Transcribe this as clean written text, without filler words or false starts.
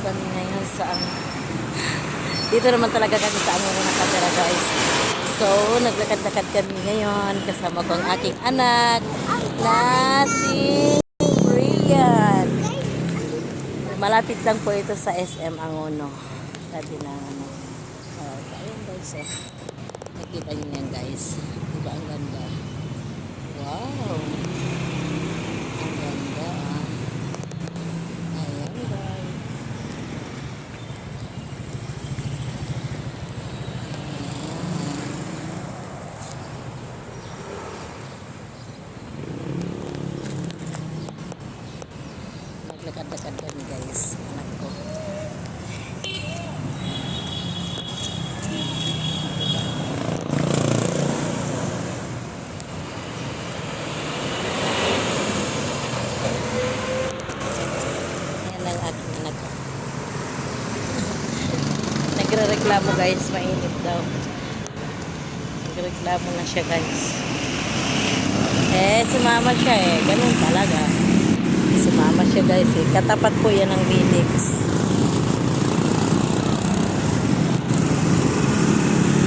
kami ngayon sa ano. Dito naman talaga kami sa ano nakatira guys. So, naglakad-lakad kami ngayon kasama ko ang aking anak na si Rian. Malapit lang po ito sa SM Angono. Sabi na ano. Ayun guys. Nakita niyo yan guys. Diba ang ganda? Wow. Ang ganda ah. Ayan guys. Naglakad-lakad kami guys. Anak ko. Ayan ang aking anak ko. Nagre-reklamo guys. Mainit daw. Nagre-reklamo na siya guys. Sumama siya Ganun talaga. Sumama siya guys Katapat po yan ng Vilix.